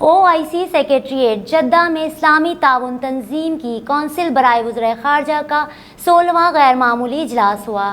OIC secretariat Jeddah میں اسلامی تعاون تنظیم کی کونسل برائے وزرائے خارجہ کا 16واں غیر معمولی اجلاس ہوا۔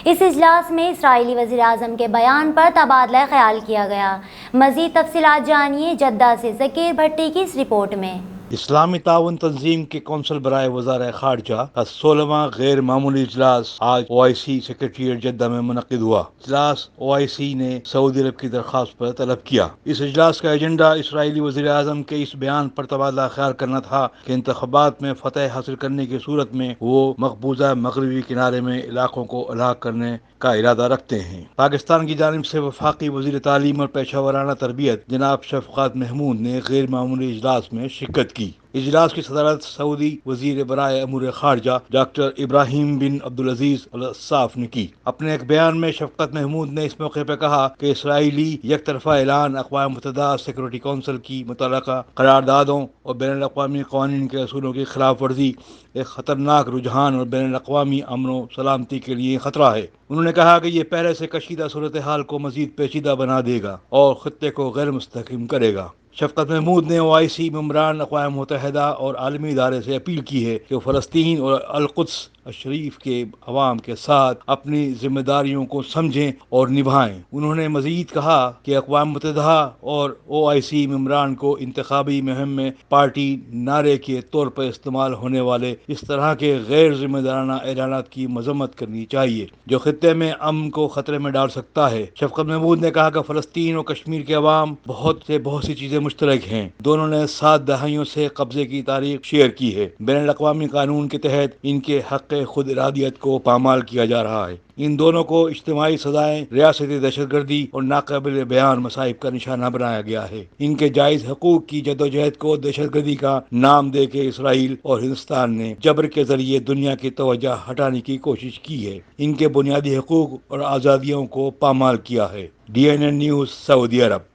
اس اجلاس میں اسرائیلی وزیر اعظم کے بیان پر تبادلہ خیال کیا گیا۔ مزید تفصیلات جانیے جدہ سے ذکیر بھٹی کی اس رپورٹ میں۔ اسلامی تعاون تنظیم کے کونسل برائے وزارت خارجہ کا 16واں غیر معمولی اجلاس آج OIC سیکریٹریٹ جدہ میں منعقد ہوا۔ اجلاس OIC نے سعودی عرب کی درخواست پر طلب کیا۔ اس اجلاس کا ایجنڈا اسرائیلی وزیر اعظم کے اس بیان پر تبادلہ خیال کرنا تھا کہ انتخابات میں فتح حاصل کرنے کی صورت میں وہ مقبوضہ مغربی کنارے میں علاقوں کو الگ کرنے کا ارادہ رکھتے ہیں۔ پاکستان کی جانب سے وفاقی وزیر تعلیم اور پیشہ ورانہ تربیت جناب شفقت محمود نے غیر معمولی اجلاس میں شرکت کی۔ اجلاس کی صدارت سعودی وزیر برائے امور خارجہ ڈاکٹر ابراہیم بن عبدالعزیز الصاف نے کی۔ اپنے ایک بیان میں شفقت محمود نے اس موقع پر کہا کہ اسرائیلی یک طرفہ اعلان اقوام متحدہ سیکورٹی کونسل کی متعلقہ قراردادوں اور بین الاقوامی قوانین کے اصولوں کی خلاف ورزی ایک خطرناک رجحان اور بین الاقوامی امن و سلامتی کے لیے خطرہ ہے۔ انہوں نے کہا کہ یہ پہلے سے کشیدہ صورتحال کو مزید پیچیدہ بنا دے گا اور خطے کو غیر مستحکم کرے گا۔ شفقت محمود نے OIC ممبران اقوام متحدہ اور عالمی ادارے سے اپیل کی ہے کہ وہ فلسطین اور القدس الشریف کے عوام کے ساتھ اپنی ذمہ داریوں کو سمجھیں اور نبھائیں۔ انہوں نے مزید کہا کہ اقوام متحدہ اور OIC ممبران کو انتخابی مہم میں پارٹی نعرے کے طور پر استعمال ہونے والے اس طرح کے غیر ذمہ دارانہ اعلانات کی مذمت کرنی چاہیے جو خطے میں امن کو خطرے میں ڈال سکتا ہے۔ شفقت محمود نے کہا کہ فلسطین اور کشمیر کے عوام بہت سی چیزیں مشترک ہیں۔ دونوں نے 7 دہائیوں سے قبضے کی تاریخ شیئر کی ہے۔ بین الاقوامی قانون کے تحت ان کے حق خود ارادیت کو پامال کیا جا رہا ہے۔ ان دونوں کو اجتماعی سزائیں، ریاستی دہشت گردی اور ناقابل بیان مصائب کا نشانہ بنایا گیا ہے۔ ان کے جائز حقوق کی جدوجہد کو دہشت گردی کا نام دے کے اسرائیل اور ہندوستان نے جبر کے ذریعے دنیا کی توجہ ہٹانے کی کوشش کی ہے۔ ان کے بنیادی حقوق اور آزادیوں کو پامال کیا ہے۔ DNN نیوز سعودی عرب۔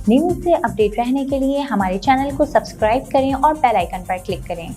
نیوز سے اپڈیٹ رہنے کے لیے ہمارے چینل کو سبسکرائب کریں اور بیل آئیکن پر کلک کریں۔